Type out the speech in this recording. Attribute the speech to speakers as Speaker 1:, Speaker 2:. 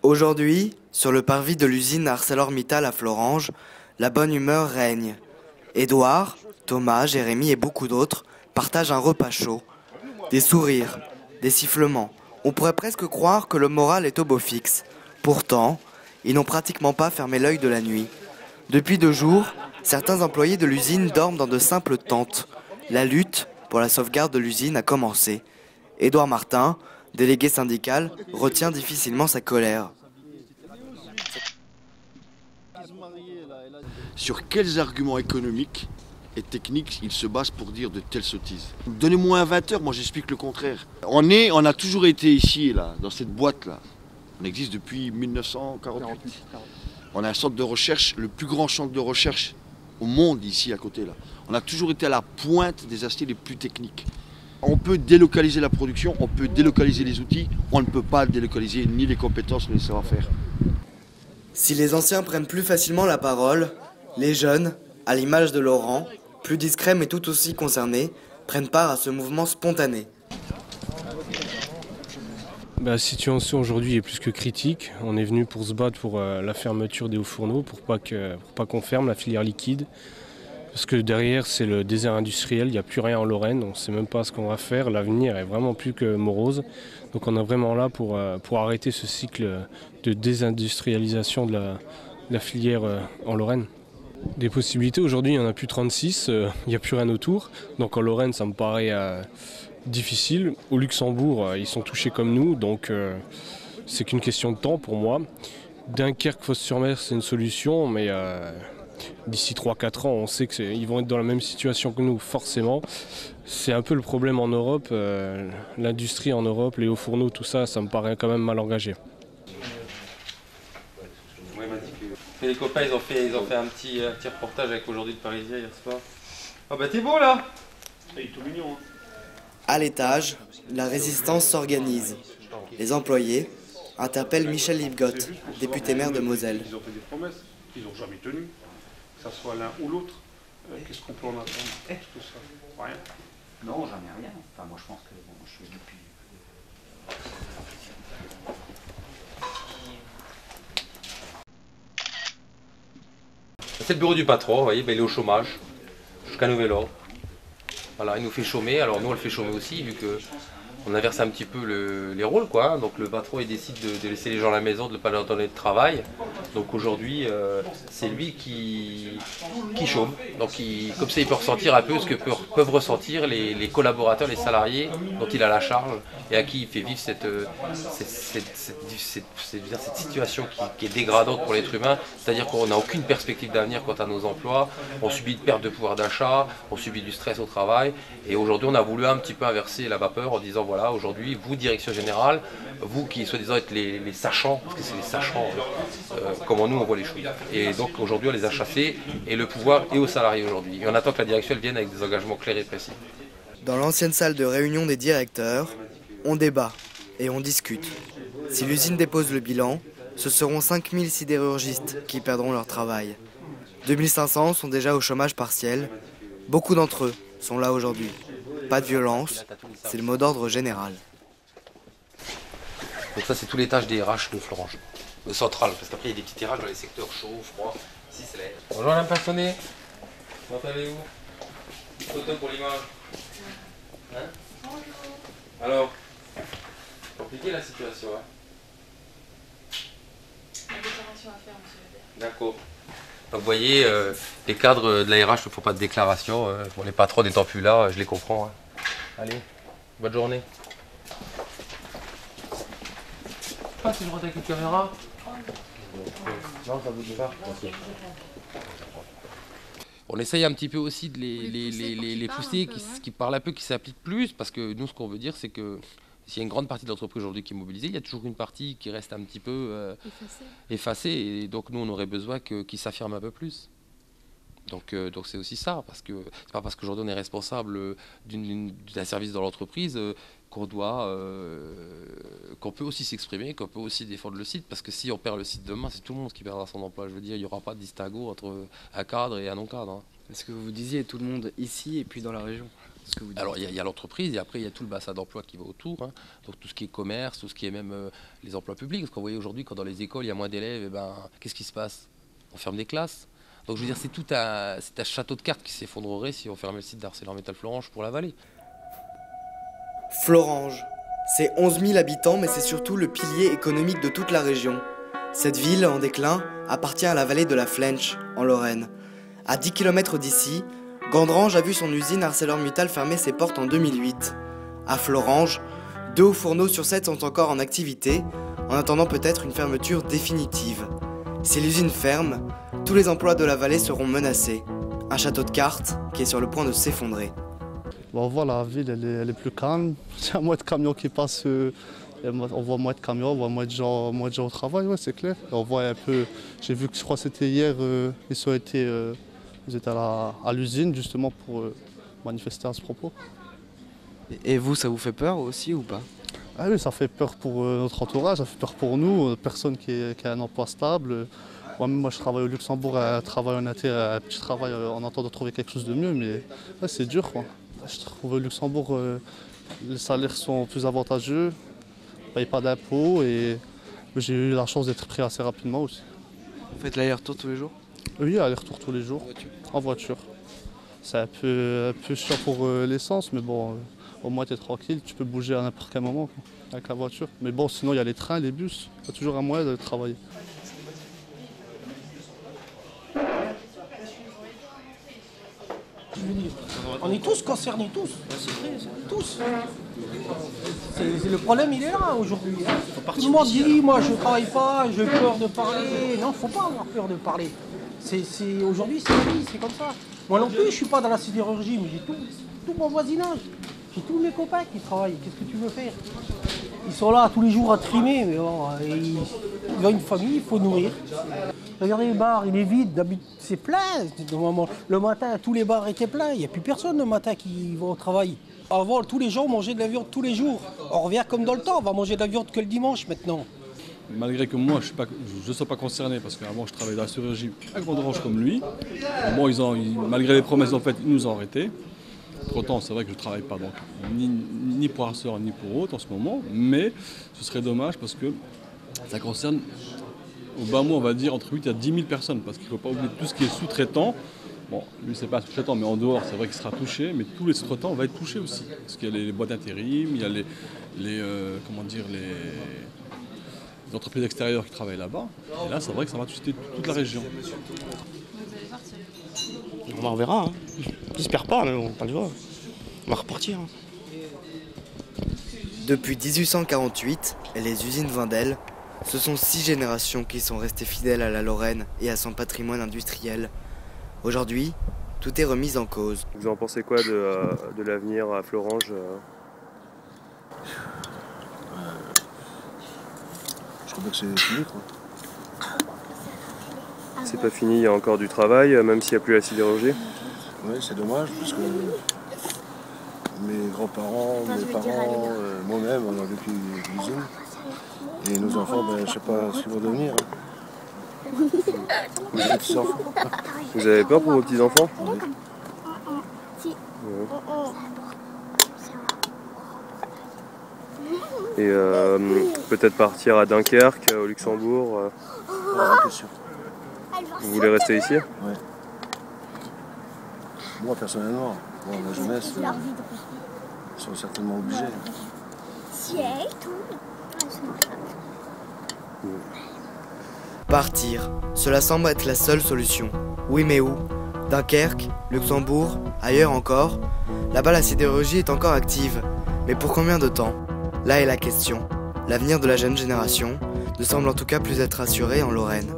Speaker 1: Aujourd'hui, sur le parvis de l'usine ArcelorMittal à Florange, la bonne humeur règne. Édouard, Thomas, Jérémy et beaucoup d'autres partagent un repas chaud. Des sourires, des sifflements. On pourrait presque croire que le moral est au beau fixe. Pourtant, ils n'ont pratiquement pas fermé l'œil de la nuit. Depuis 2 jours, certains employés de l'usine dorment dans de simples tentes. La lutte pour la sauvegarde de l'usine a commencé. Édouard Martin, délégué syndical, retient difficilement sa colère.
Speaker 2: Sur quels arguments économiques et techniques il se base pour dire de telles sottises? Donnez-moi un 20 heures, moi j'explique le contraire. On a toujours été ici, là, dans cette boîte-là. On existe depuis 1948. On a un centre de recherche, le plus grand centre de recherche au monde ici à côté là. On a toujours été à la pointe des aspects les plus techniques. On peut délocaliser la production, on peut délocaliser les outils, on ne peut pas délocaliser ni les compétences ni les savoir-faire.
Speaker 1: Si les anciens prennent plus facilement la parole, les jeunes, à l'image de Laurent, plus discrets mais tout aussi concernés, prennent part à ce mouvement spontané.
Speaker 3: La situation aujourd'hui est plus que critique. On est venu pour se battre pour la fermeture des hauts fourneaux, pour pas qu'on ferme la filière liquide. Parce que derrière, c'est le désert industriel, il n'y a plus rien en Lorraine, on ne sait même pas ce qu'on va faire. L'avenir est vraiment plus que morose. Donc on est vraiment là pour arrêter ce cycle de désindustrialisation de la filière en Lorraine. Des possibilités, aujourd'hui il n'y en a plus 36, il n'y a plus rien autour. Donc en Lorraine, ça me paraît difficile. Au Luxembourg, ils sont touchés comme nous, donc c'est qu'une question de temps pour moi. Dunkerque, Fos-sur-Mer, c'est une solution, mais d'ici 3-4 ans, on sait qu'ils vont être dans la même situation que nous, forcément. C'est un peu le problème en Europe, l'industrie en Europe, les hauts fourneaux, tout ça, ça me paraît quand même mal engagé.
Speaker 4: Les copains, ils ont fait un petit reportage avec Aujourd'hui de Parisien hier soir. Ah bah t'es beau là! Il est tout mignon.
Speaker 1: À l'étage, la résistance s'organise. Les employés interpellent Michel Lipgott, député maire de Moselle.
Speaker 5: Ils ont fait des promesses qu'ils n'ont jamais tenues, que ce soit l'un ou l'autre. Qu'est-ce qu'on peut en attendre? Tout ça. Rien.
Speaker 6: Non, j'en ai rien. Enfin, moi je pense que bon, je suis depuis.
Speaker 4: C'est le bureau du patron, vous voyez, ben, il est au chômage, jusqu'à nouvel ordre. Voilà, il nous fait chômer, alors nous on le fait chômer aussi, vu qu'on inverse un petit peu les rôles, quoi. Donc le patron il décide de laisser les gens à la maison, de ne pas leur donner de travail. Donc aujourd'hui, c'est lui qui chôme. Donc comme ça il peut ressentir un peu ce que peuvent ressentir les collaborateurs, les salariés dont il a la charge et à qui il fait vivre cette situation qui est dégradante pour l'être humain. C'est-à-dire qu'on n'a aucune perspective d'avenir quant à nos emplois, on subit une perte de pouvoir d'achat, on subit du stress au travail. Et aujourd'hui on a voulu un petit peu inverser la vapeur en disant voilà, aujourd'hui vous direction générale, vous qui soi-disant êtes les sachants, parce que c'est les sachants, comment nous on voit les choses. Et donc aujourd'hui on les a chassés et le pouvoir est aux salariés aujourd'hui. Et on attend que la direction elle vienne avec des engagements clairs et précis.
Speaker 1: Dans l'ancienne salle de réunion des directeurs, on débat et on discute. Si l'usine dépose le bilan, ce seront 5000 sidérurgistes qui perdront leur travail. 2500 sont déjà au chômage partiel. Beaucoup d'entre eux sont là aujourd'hui. Pas de violence, c'est le mot d'ordre général.
Speaker 4: Donc ça c'est tous les tâches des RH de Florange, central, parce qu'après il y a des petits RH dans les secteurs chauds, froids. Ici c'est l'air. Bonjour Madame Passonnet, comment allez-vous? Photo pour l'image. Hein? Bonjour. Alors, compliqué la situation, hein?
Speaker 7: La déclaration à faire, monsieur le maire.
Speaker 4: D'accord. Donc vous voyez, les cadres de la RH ne font pas de déclaration. Bon, les patrons n'étant plus là, je les comprends. Hein. Allez, bonne journée. Ah, si je rentre avec une caméra? Non, ça vous dit pas. Okay. On essaye un petit peu aussi de les pousser, qui parlent un peu, qui s'appliquent plus, parce que nous, ce qu'on veut dire, c'est que s'il y a une grande partie de l'entreprise aujourd'hui qui est mobilisée, il y a toujours une partie qui reste un petit peu effacée. Et donc nous, on aurait besoin qu'ils s'affirment un peu plus. Donc c'est aussi ça, parce que c'est pas parce qu'aujourd'hui on est responsable d'un service dans l'entreprise qu'on peut aussi s'exprimer, qu'on peut aussi défendre le site, parce que si on perd le site demain, c'est tout le monde qui perdra son emploi. Je veux dire, il n'y aura pas de distinguo entre un cadre et un non-cadre. Hein.
Speaker 8: Parce que vous disiez tout le monde ici et puis dans la région. ce que vous dites.
Speaker 4: Alors il y a l'entreprise et après il y a tout le bassin d'emploi qui va autour, hein. Donc tout ce qui est commerce, tout ce qui est même les emplois publics. Parce qu'on voit aujourd'hui quand dans les écoles il y a moins d'élèves, qu'est-ce qui se passe? On ferme des classes. Donc je veux dire c'est un château de cartes qui s'effondrerait si on fermait le site d'ArcelorMittal Florange pour la vallée.
Speaker 1: Florange, c'est 11 000 habitants, mais c'est surtout le pilier économique de toute la région. Cette ville en déclin appartient à la vallée de la Flèche, en Lorraine. À 10 km d'ici, Gandrange a vu son usine ArcelorMittal fermer ses portes en 2008. À Florange, 2 hauts fourneaux sur 7 sont encore en activité, en attendant peut-être une fermeture définitive. Si l'usine ferme, tous les emplois de la vallée seront menacés. Un château de cartes qui est sur le point de s'effondrer.
Speaker 9: On voit la ville, elle est plus calme. Il y a moins de camions qui passent. On voit moins de camions, on voit moins de gens au travail, ouais, c'est clair. On voit un peu. J'ai vu que je crois que c'était hier, ils étaient à l'usine justement pour manifester à ce propos.
Speaker 8: Et vous, ça vous fait peur aussi ou pas?
Speaker 9: Ah oui, ça fait peur pour notre entourage, ça fait peur pour nous, personne qui a un emploi stable. Moi je travaille au Luxembourg, un petit travail en attendant de trouver quelque chose de mieux, mais ouais, c'est dur, quoi. Je trouve au Luxembourg, les salaires sont plus avantageux, on ne paye pas d'impôts et j'ai eu la chance d'être pris assez rapidement aussi.
Speaker 8: Vous faites l'aller-retour tous les jours?
Speaker 9: Oui, aller-retour tous les jours, en voiture. C'est un peu chiant pour l'essence, mais bon, au moins tu es tranquille, tu peux bouger à n'importe quel moment quoi, avec la voiture. Mais bon, sinon il y a les trains, les bus, il y a toujours un moyen de travailler.
Speaker 10: On est tous concernés, tous. Tous. Le problème, il est là aujourd'hui. Tout le monde dit, moi je ne travaille pas, j'ai peur de parler. Non, il ne faut pas avoir peur de parler. Aujourd'hui, c'est la vie, c'est comme ça. Moi non plus, je ne suis pas dans la sidérurgie, mais j'ai tout mon voisinage. J'ai tous mes copains qui travaillent. Qu'est-ce que tu veux faire? Ils sont là tous les jours à trimer, mais bon, ils ont une famille, il faut nourrir. Regardez le bar, il est vide, c'est plein. Le matin, tous les bars étaient pleins, il n'y a plus personne le matin qui va au travail. Avant, tous les gens mangeaient de la viande tous les jours. On revient comme dans le temps, on va manger de la viande que le dimanche maintenant.
Speaker 11: Malgré que moi, je ne sois pas concerné, parce qu'avant je travaillais dans la chirurgie à Gandrange comme lui. Bon, malgré les promesses, en fait, ils nous ont arrêtés. Pourtant, c'est vrai que je ne travaille pas, donc, ni pour Arcelor ni pour autre en ce moment, mais ce serait dommage parce que ça concerne, au bas mot, on va dire, entre 8 à 10 000 personnes, parce qu'il ne faut pas oublier tout ce qui est sous-traitant. Bon, lui, c'est pas sous-traitant, mais en dehors, c'est vrai qu'il sera touché, mais tous les sous-traitants vont être touchés aussi. Parce qu'il y a les boîtes d'intérim, il y a les entreprises extérieures qui travaillent là-bas. Et là, c'est vrai que ça va toucher toute la région.
Speaker 12: On verra, hein. J'espère pas, mais bon, pas le choix. On va repartir. Hein.
Speaker 1: Depuis 1848 et les usines Wendel, ce sont 6 générations qui sont restées fidèles à la Lorraine et à son patrimoine industriel. Aujourd'hui, tout est remis en cause.
Speaker 13: Vous en pensez quoi de l'avenir à Florange
Speaker 2: Je crois que c'est fini, quoi.
Speaker 13: C'est pas fini, il y a encore du travail, même s'il n'y a plus la sidérurgie.
Speaker 2: Oui, c'est dommage, parce que mes grands-parents, mes parents, moi-même, on a vécu l'usine. Et nos enfants, je ne sais pas ce qu'ils vont devenir. Hein.
Speaker 13: Vous avez peur pour vos petits-enfants?
Speaker 2: Oui.
Speaker 13: Et peut-être partir à Dunkerque, au Luxembourg.
Speaker 2: C'est sûr.
Speaker 13: Vous voulez rester ici?
Speaker 2: Oui. Moi, personnellement, la jeunesse, ils sont certainement obligés.
Speaker 1: Partir, cela semble être la seule solution. Oui, mais où? Dunkerque, Luxembourg, ailleurs encore? Là-bas, la sidérurgie est encore active. Mais pour combien de temps? Là est la question. L'avenir de la jeune génération ne semble en tout cas plus être assuré en Lorraine.